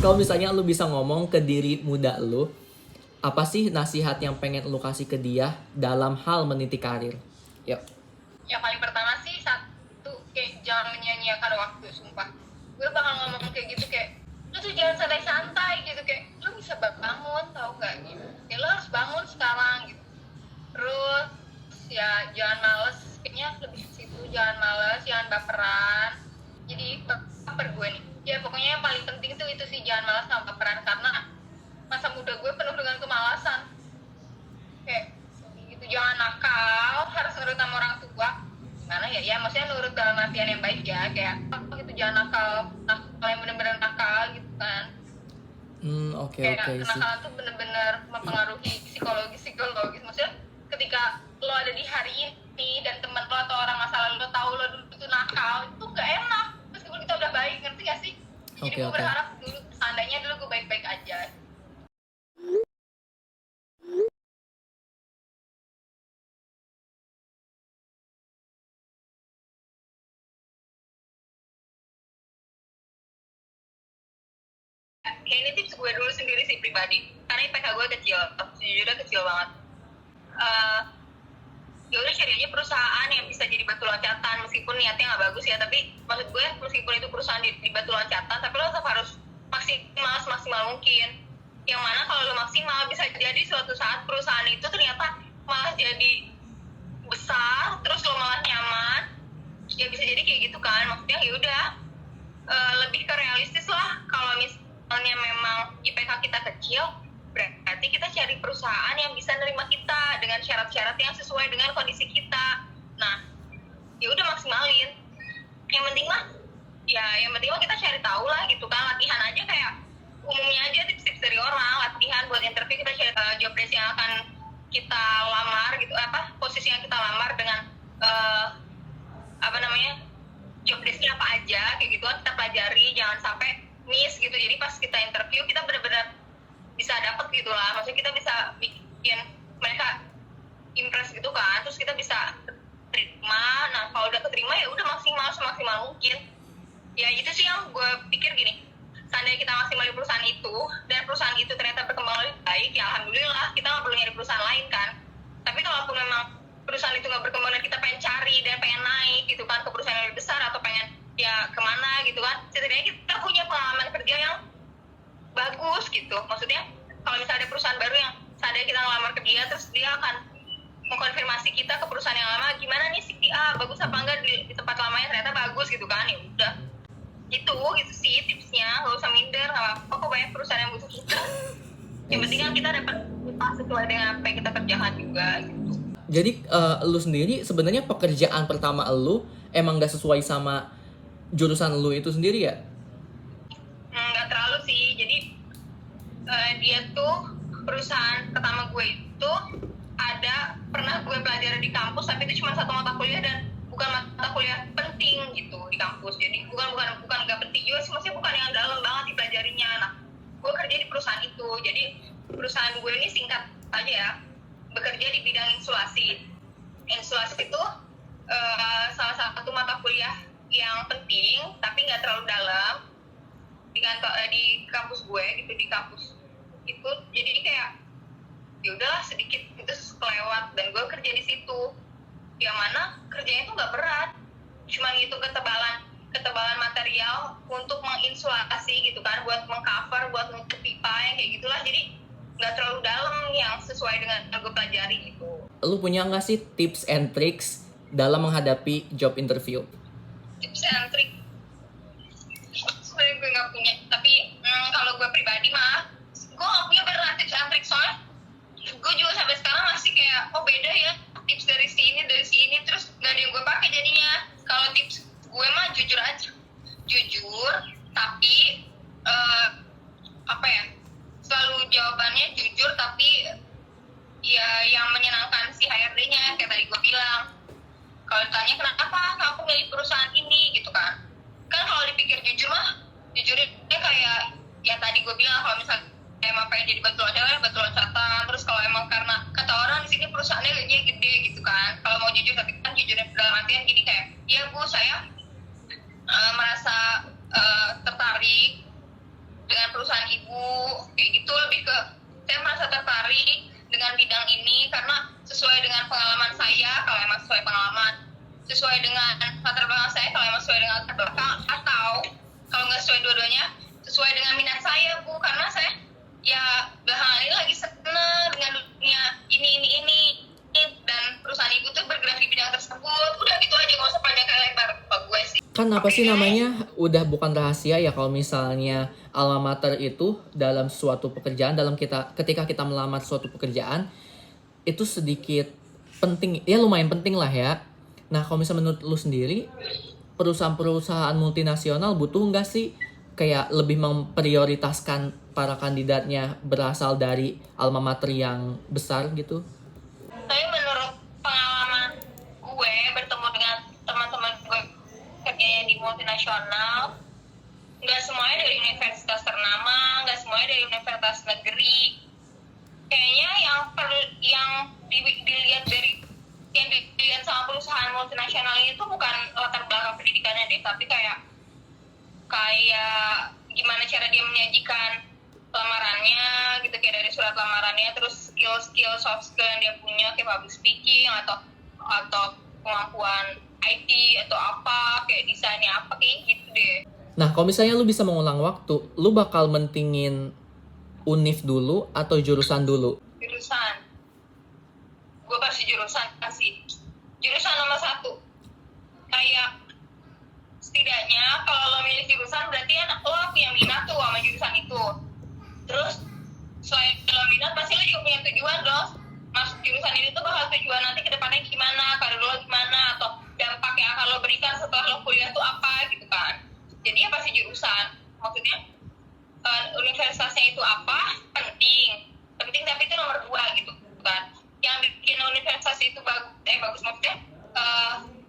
Kalau misalnya lu bisa ngomong ke diri muda lu, apa sih nasihat yang pengen lu kasih ke dia dalam hal meniti karir? Yuk. Yang paling pertama sih satu, kayak jangan menyia-nyiakan waktu, sumpah. Gue bakal ngomong kayak gitu, kayak lu tuh jangan santai-santai gitu, kayak lu bisa bangun tau gak gitu, kayak lu harus bangun sekarang gitu. Terus ya jangan males, kayaknya lebih ke situ, jangan males, jangan baperan. Jadi baper gue nih ya, pokoknya yang paling penting tuh itu sih, jangan malas sama baperan, karena masa muda gue penuh dengan kemalasan. Kayak gitu, jangan nakal, harus nurut sama orang tua. Gimana ya, ya maksudnya nurut dalam artian yang baik ya, kayak gitu, jangan nakal yang bener-bener nakal gitu kan. Oke Kayak sih. kenakalan tuh bener-bener mempengaruhi psikologis. Maksudnya ketika lo ada di hari ini dan teman lo atau orang masa lalu lo tahu lo dulu tuh nakal, itu gak enak meskipun kita udah baik, ngerti gak sih? Jadi gue berharap dulu, seandainya dulu gue baik-baik aja. Kayak ini tips gue dulu sendiri sih pribadi, karena IPK gue kecil, sejujurnya kecil banget. Ya udah cari aja perusahaan yang bisa jadi batu loncatan, meskipun niatnya nggak bagus ya, tapi maksud gue meskipun itu perusahaan di batu loncatan, tapi lo tetap harus maksimal mungkin. Yang mana kalau lo maksimal, bisa jadi suatu saat perusahaan itu ternyata malah jadi besar, terus lo malah nyaman, ya bisa jadi kayak gitu kan. Maksudnya ya udah, lebih ke realistis lah. Kalau misalnya memang IPK kita kecil, berarti kita cari perusahaan yang bisa nerima kita dengan syarat-syarat yang sesuai dengan kondisi kita. Nah, ya udah maksimalin. Yang penting mah kita cari tahu lah gitu kan, latihan aja, kayak umumnya aja tips-tips dari orang, latihan buat interview, kita cari job desk yang akan kita lamar gitu, posisi yang kita lamar dengan job desknya apa aja, kayak gitu kan kita pelajari, jangan sampai miss gitu. Jadi pas kita interview kita benar-benar bisa dapet gitu lah, maksudnya kita bisa bikin mereka impress gitu kan, terus kita bisa terima. Nah kalau udah keterima ya udah semaksimal mungkin. Ya itu sih yang gue pikir gini, seandainya kita maksimal di perusahaan itu dan perusahaan itu ternyata berkembang lebih baik, ya alhamdulillah, kita nggak perlu nyari perusahaan lain kan. Tapi kalaupun memang perusahaan itu nggak berkembang dan kita pengen cari dan pengen naik gitu kan ke perusahaan yang lebih besar, atau pengen ya kemana gitu kan, setidaknya kita punya pengalaman kerja yang bagus gitu. Maksudnya kalau misalnya ada perusahaan baru yang seandainya kita ngelamar ke dia, terus dia akan mengkonfirmasi kita ke perusahaan yang lama, gimana nih si A, bagus apa enggak di tempat lamanya, ternyata bagus gitu kan, ya udah gitu sih tipsnya. Nggak usah minder, nggak apa-apa kok, banyak perusahaan yang butuh kita. Yang penting kan kita dapat sesuai dengan apa yang kita kerjakan juga gitu. Jadi lu sendiri sebenarnya pekerjaan pertama lu emang gak sesuai sama jurusan lu itu sendiri ya? Nggak terlalu sih. Jadi dia tuh, perusahaan pertama gue itu pernah gue pelajari di kampus, tapi itu cuma satu mata kuliah dan bukan mata kuliah penting gitu di kampus. Jadi bukan nggak penting juga sih, maksudnya bukan yang dalam banget dipelajarinya. Nah gue kerja di perusahaan itu, jadi perusahaan gue ini singkat aja ya, bekerja di bidang insulasi. Insulasi itu salah satu mata kuliah yang penting tapi nggak terlalu dalam di kampus gue gitu, di kampus itu. Jadi kayak ya udahlah, sedikit itu kelewat, dan gue kerja di situ yang mana kerjanya tuh nggak berat, cuma ngitung ketebalan material untuk menginsulasi gitu kan, buat mengcover, buat nutup pipa yang kayak gitulah. Jadi nggak terlalu dalam yang sesuai dengan yang gue pelajari gitu. Lu punya nggak sih tips and tricks dalam menghadapi job interview? Tips and trick sebenarnya gue nggak punya, tapi kalau gue pribadi mah gue nggak punya beneran tips and trick, soalnya gue juga sampai sekarang masih kayak, oh beda ya tips dari sini terus nggak ada yang gue pakai jadinya. Kalau tips gue mah jujur aja, jujur, tapi selalu jawabannya jujur, tapi ya yang menyenangkan si HRD-nya, kayak tadi gue bilang. Kalau ditanya kenapa kamu milih perusahaan ini gitu kan kalau dipikir jujur mah, jujurnya kayak ya tadi gue bilang, kalau misalnya emang pengen jadi batu loncatan, terus kalau emang karena kata orang di sini perusahaannya gajinya gede gitu kan, kalau mau jujur. Tapi kan jujurnya dalam artian gini, kayak ya bu, saya merasa tertarik dengan perusahaan aja kalau emang sesuai pengalaman, sesuai dengan latar belakang saya kalau emang sesuai dengan latar belakang, atau kalau nggak sesuai dua-duanya sesuai dengan minat saya Bu, karena saya ya belakangan ini lagi seneng dengan dunia ini dan perusahaan ibu tuh bergerak di bidang tersebut. Udah gitu aja, nggak usah panjang kali lebar Pak gue sih. Kan apa sih namanya, udah bukan rahasia ya kalau misalnya alma mater itu dalam suatu pekerjaan, ketika kita melamar suatu pekerjaan itu sedikit penting, ya lumayan penting lah ya. Nah kalau misalnya menurut lu sendiri, perusahaan-perusahaan multinasional butuh nggak sih kayak lebih memprioritaskan para kandidatnya berasal dari alma mater yang besar gitu? Tapi menurut pengalaman gue bertemu dengan teman-teman gue kerjanya di multinasional, nggak semuanya dari universitas ternama, nggak semuanya dari universitas negeri. Kayaknya yang dilihat sama perusahaan multinasional itu bukan latar belakang pendidikannya deh, tapi kayak gimana cara dia menyajikan lamarannya gitu, kayak dari surat lamarannya, terus skill soft skill yang dia punya kayak public speaking atau kemampuan IT atau apa, kayak desainnya apa, kayak gitu deh. Nah kalau misalnya lu bisa mengulang waktu, lu bakal mentingin univ dulu atau jurusan dulu? Jurusan, gue pasti jurusan nomor 1. Kayak setidaknya kalau lo milih jurusan berarti kan lo punya minat tuh sama jurusan itu. Terus selain lo minat pasti lo juga punya tujuan dong. Masuk jurusan ini tuh bakal tujuan nanti ke depannya gimana, karir lo gimana, atau dampak yang akan lo berikan setelah lo kuliah tuh apa gitu kan. Jadi ya pasti jurusan. Maksudnya universitasnya itu apa penting tapi itu nomor 2 gitu kan. Yang bikin universitas itu bagus maksudnya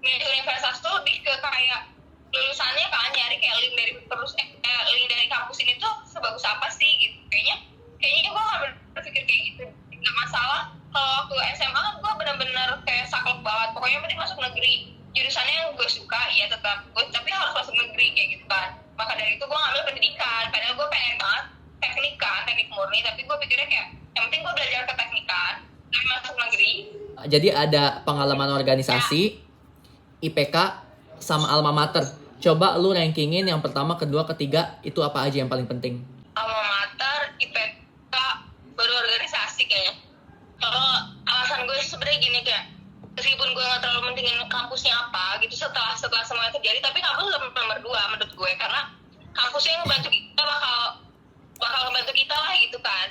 milih universitas tuh lebih ke kayak lulusannya kan, nyari kayak link dari kampus ini tuh sebagus apa sih gitu. Kayaknya gue gak berpikir kayak gitu, gak masalah. Kalau waktu SMA kan gue bener-bener kayak saklek banget, pokoknya penting masuk negeri, jurusannya yang gue suka ya tetap gue, tapi harus masuk negeri kayak gitu kan. Maka dari itu gue ngambil pendidikan, padahal gue pengen banget teknik murni, tapi gue pikirnya kayak yang penting gue belajar keteknikan tapi masuk negeri. Jadi ada pengalaman organisasi, IPK, sama alma mater. Coba lu rankingin yang pertama, kedua, ketiga, itu apa aja yang paling penting? Alma mater, IPK, baru organisasi kayaknya. Kalau alasan gue sebenarnya gini, kayak meskipun gue nggak terlalu mentingin kampusnya apa gitu setelah semuanya terjadi, tapi kampus nomor 2 menurut gue, karena kampusnya yang ngebantu kita bakal ngebantu kita lah gitu kan.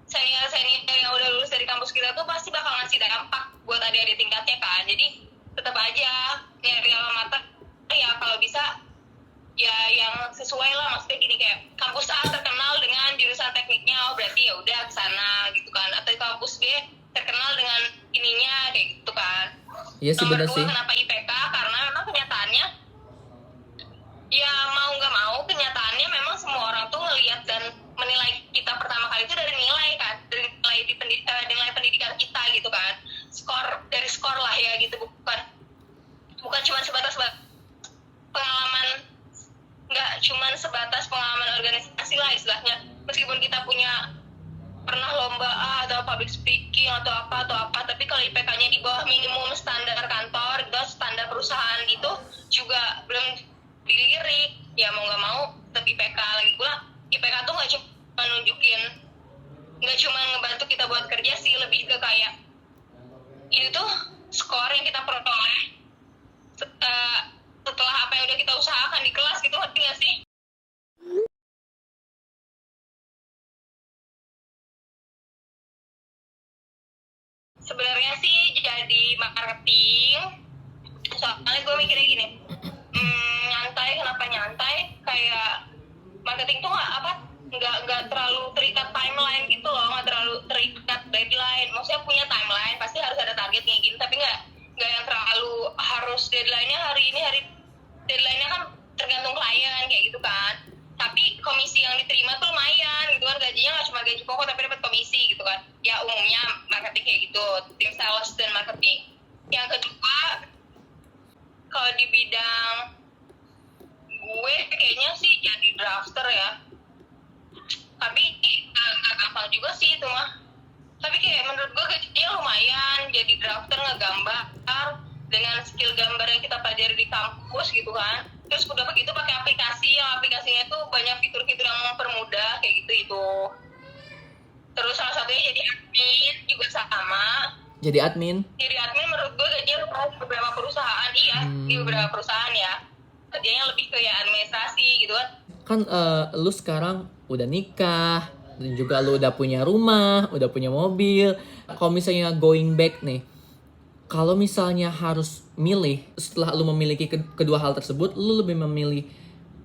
Senior yang udah lulus dari kampus kita tuh pasti bakal ngasih dampak buat adik-adik tingkatnya kan. Jadi tetap aja nyari alma mater ya kalau bisa ya yang sesuai lah. Maksudnya gini, kayak kampus A terkenal dengan jurusan tekniknya, oh berarti ya udah kesana gitu kan. Atau kampus B terkenal dengan ininya kayak gitu kan. Iya sih, bener Nomor 2 sih. kenapa IPK, karena memang kenyataannya ya mau nggak mau kenyataannya memang semua orang tuh ngelihat dan menilai kita pertama kali itu dari nilai kan, dari nilai pendidikan kita gitu kan, skor lah ya gitu, bukan cuma sebatas pengalaman, nggak cuma sebatas pengalaman organisasi lah istilahnya. Meskipun kita pernah lomba atau public speaking atau apa, tapi kalau IPK-nya di bawah minimum standar kantor gitu, standar perusahaan gitu juga belum dilirik, ya mau nggak mau tetap IPK. Lagi pula IPK tuh nggak cuma ngebantu kita buat kerja sih, lebih ke kayak itu tuh skor yang kita peroleh setelah apa yang udah kita usahakan di kelas gitu, ngerti nggak sih? Sebenarnya sih jadi marketing, soalnya gue mikirnya gini, nyantai. Kenapa nyantai? Kayak marketing tuh nggak terlalu terikat timeline gitu loh, nggak terlalu terikat deadline. Maksudnya punya timeline, pasti harus ada targetnya gitu, tapi nggak yang terlalu harus deadline-nya hari ini, deadline-nya kan tergantung klien kayak gitu kan. Tapi komisi yang diterima tuh lumayan gitu kan, gajinya nggak cuma gaji pokok tapi dapat komisi gitu kan. Ya umumnya marketing kayak gitu, tim sales dan marketing. Yang kedua, kalau di bidang gue kayaknya sih jadi drafter ya, tapi nggak gampang juga sih itu mah. Tapi kayak menurut gue gajinya lumayan, jadi drafter ngegambar dengan skill gambar yang kita pelajari di kampus gitu kan. Terus udah begitu pakai aplikasi, yang aplikasinya tuh banyak fitur-fitur yang mempermudah kayak gitu itu. Terus salah satunya jadi admin juga sama. Jadi admin. Jadi admin menurut gue gajinya lumayan di beberapa perusahaan, iya di beberapa perusahaan ya. Kerjanya lebih kayak administrasi gitu kan. Kan lu sekarang udah nikah, dan juga lu udah punya rumah, udah punya mobil. Kalau misalnya going back nih, kalau misalnya harus milih setelah lu memiliki kedua hal tersebut, lu lebih memilih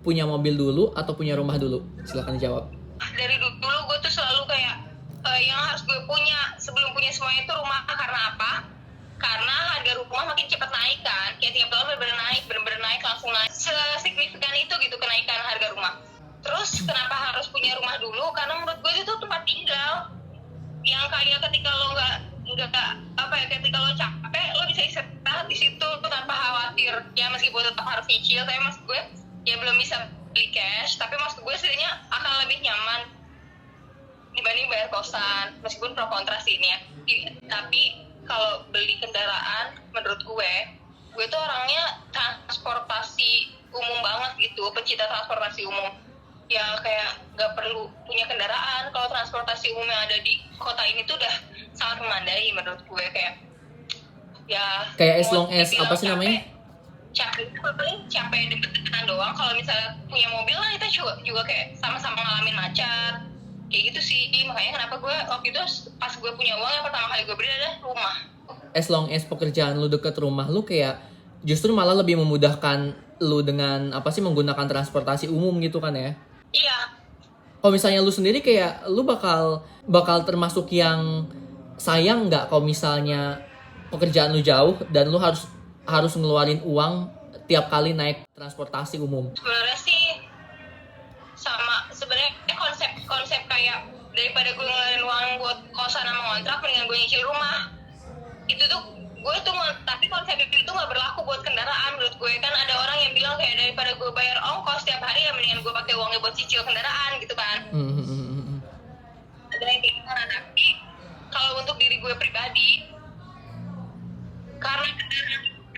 punya mobil dulu atau punya rumah dulu? Silahkan jawab. Dari dulu gue tuh selalu kayak yang harus gue punya sebelum punya semuanya itu rumah. Karena apa? Karena harga rumah makin cepat naik kan, kayak tiap tahun bener-bener naik langsung naik sesignifikan itu gitu kenaikan harga rumah. Terus kenapa harus punya rumah dulu? Karena menurut gue itu tempat tinggal yang kayak ketika lo nggak apa ya, ketika lo capek lo bisa istirahat di situ tanpa khawatir. Ya meskipun tetap harus nyicil, tapi maksud gue ya belum bisa beli cash, tapi maksud gue sebenarnya akan lebih nyaman dibanding bayar kosan, meskipun pro kontra sih ini ya. Tapi kalau beli kendaraan, menurut gue tuh orangnya transportasi umum banget gitu, pencinta transportasi umum. Ya kayak nggak perlu punya kendaraan, kalau transportasi umum yang ada di kota ini tuh udah sangat memadai menurut gue. Kayak as long as apa sih namanya? Capek paling capek deket-deketan doang. Kalau misalnya punya mobil lah kita juga kayak sama-sama ngalamin macet kayak gitu sih. Makanya kenapa gue waktu itu pas gue punya uang yang pertama kali gue beli adalah rumah. As long as pekerjaan lu deket rumah lu, kayak justru malah lebih memudahkan lu dengan apa sih, menggunakan transportasi umum gitu kan ya? Iya. Kalau misalnya lu sendiri, kayak lu bakal termasuk yang sayang nggak kalau misalnya pekerjaan lu jauh dan lu harus ngeluarin uang tiap kali naik transportasi umum? Sebenarnya sih sama, sebenarnya konsep kayak daripada gue ngeluarin uang buat kosan sama kontrak, mendingan gue nyicil rumah. Itu tuh gue tuh, tapi konsep itu nggak berlaku buat kendaraan menurut gue. Kan ada orang yang bilang kayak daripada gue bayar ongkos tiap hari ya mendingan gue pakai uangnya buat cicil kendaraan gitu kan. Ada yang kayak gitu. Tapi kalau untuk diri gue pribadi, karena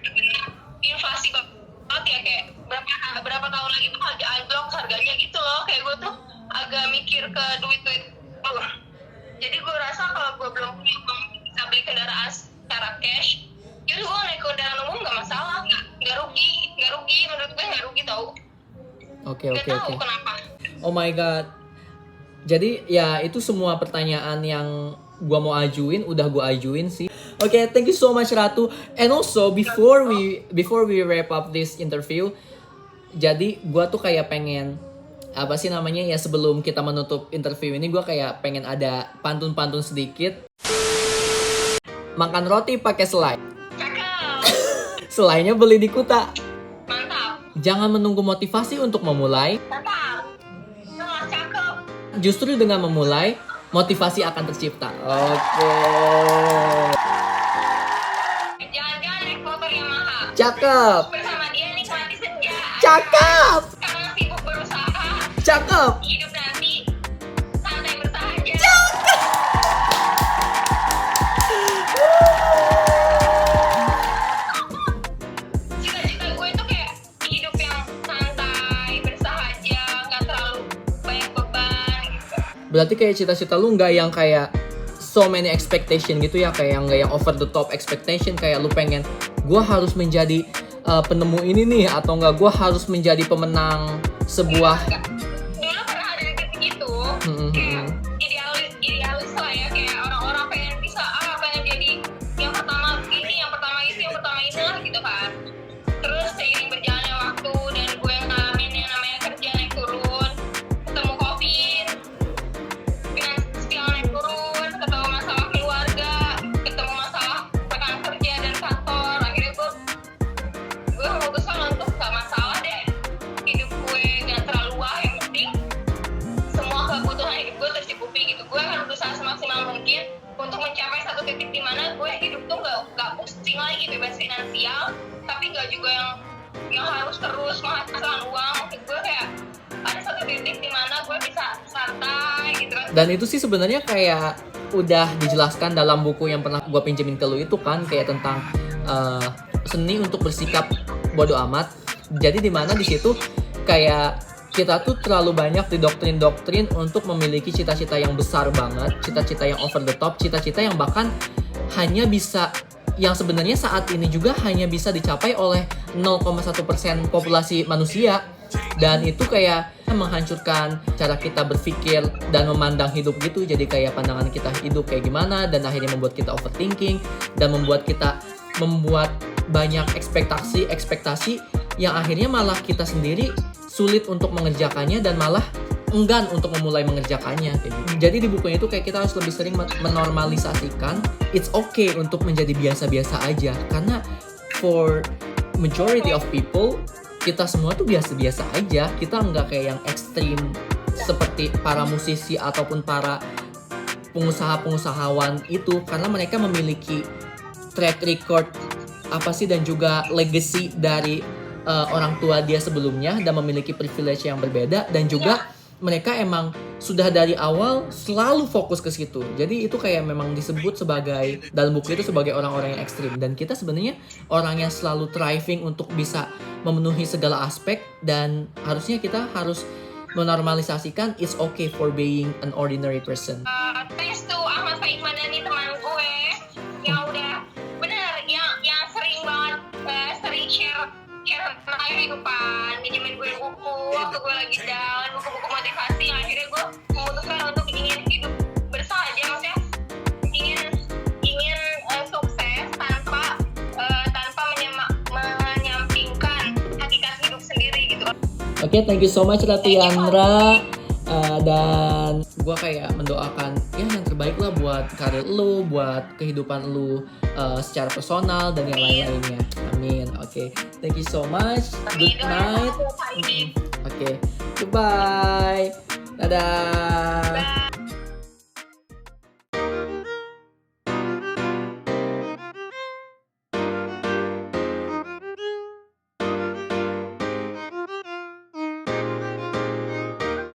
kendaraan inflasi banget ya, kayak berapa tahun lagi tuh agak anjlok harganya gitu loh. Kayak gue tuh agak mikir ke duit. Jadi gue rasa kalau gue belum punya uang bisa beli kendaraan secara cash, jadi gue naik kendaraan umum nggak masalah, nggak rugi menurut gue, nggak rugi tau. Oke. Tahu kenapa. Oh my god. Jadi ya itu semua pertanyaan yang gua mau ajuin udah gua ajuin sih. Oke, thank you so much Ratu. And also before we wrap up this interview, jadi gua tuh kayak pengen apa sih namanya ya, sebelum kita menutup interview ini gua kayak pengen ada pantun-pantun sedikit. Makan roti pakai selai. Cakep. Selainya beli di Kuta. Mantap. Jangan menunggu motivasi untuk memulai. Mantap. Nah, cakep. Justru dengan memulai, motivasi akan tercipta. Oke. Jangan-jangan naik motor Yamaha. Cakep. Bersama dia nikmati senja. Cakep. Sekarang sibuk berusaha. Cakep. Hidup nanti santai bersahaja. Cita-cita gue tuh kayak hidup yang santai, bersahaja, nggak terlalu banyak beban gitu. Berarti kayak cita-cita lu nggak yang kayak so many expectation gitu ya, kayak yang nggak yang over the top expectation, kayak lu pengen gue harus menjadi penemu ini nih, atau enggak gue harus menjadi pemenang sebuah. Dulu pernah ada yang kayak gitu, kayak idealis lah ya, kayak orang-orang pengen bisa pengen jadi yang pertama ini, yang pertama itu, yang pertama inilah gitu kan. Terus seiring berjalannya waktu dan gue ngalamin yang namanya kerja naik turun, ketemu COVID, finansial naik turun, ketemu masalah keluarga, ketemu masalah rekan kerja dan kantor. Akhirnya gue memutuskan untuk gak masalah deh, hidup gue gak terlalu wah, yang penting semua kebutuhan hidup gue tercukupi gitu. Gue akan berusaha semaksimal mungkin untuk mencapai satu titik di mana gue hidup tuh gak pusing lagi, bebas finansial, tapi gak juga yang harus terus menghasilkan uang. Mungkin gue kayak ada satu titik di mana gue bisa santai gitu kan. Dan itu sih sebenarnya kayak udah dijelaskan dalam buku yang pernah gue pinjemin ke lu itu kan, kayak tentang seni untuk bersikap bodoh amat. Jadi dimana di situ kayak kita tuh terlalu banyak didoktrin untuk memiliki cita-cita yang besar banget, cita-cita yang over the top, cita-cita yang bahkan hanya bisa, yang sebenarnya saat ini juga hanya bisa dicapai oleh 0,1% populasi manusia. Dan itu kayak menghancurkan cara kita berpikir dan memandang hidup gitu. Jadi kayak pandangan kita hidup kayak gimana, dan akhirnya membuat kita overthinking dan membuat banyak ekspektasi yang akhirnya malah kita sendiri sulit untuk mengerjakannya dan malah enggan untuk memulai mengerjakannya kayak gitu. Jadi di bukunya itu kayak kita harus lebih sering menormalisasikan it's okay untuk menjadi biasa-biasa aja, karena for majority of people kita semua tuh biasa-biasa aja. Kita nggak kayak yang ekstrim seperti para musisi ataupun para pengusaha-pengusahawan itu, karena mereka memiliki track record apa sih dan juga legacy dari orang tua dia sebelumnya dan memiliki privilege yang berbeda, dan juga mereka emang sudah dari awal selalu fokus ke situ. Jadi itu kayak memang disebut sebagai, dalam buku itu, sebagai orang-orang yang ekstrim. Dan kita sebenarnya orang yang selalu thriving untuk bisa memenuhi segala aspek, dan harusnya kita harus menormalisasikan it's okay for being an ordinary person. Thanks to Ahmad Faik Madani, teman gue yang udah bener yang sering banget sering share tentang kehidupan, minjemin gue buku waktu gue lagi down, buku-buku motivasi yang akhirnya gue memutuskan untuk ingin hidup bersahaja, maksudnya ingin sukses tanpa menyampingkan hakikat hidup sendiri gitu. Oke, thank you so much Ratu Yandra. Dan gue kayak mendoakan ya yang terbaik lah buat karir lu, buat kehidupan lu secara personal dan yang lain-lainnya. Amin. Oke, thank you so much. Good night. Oke, goodbye. Dadah. Bye.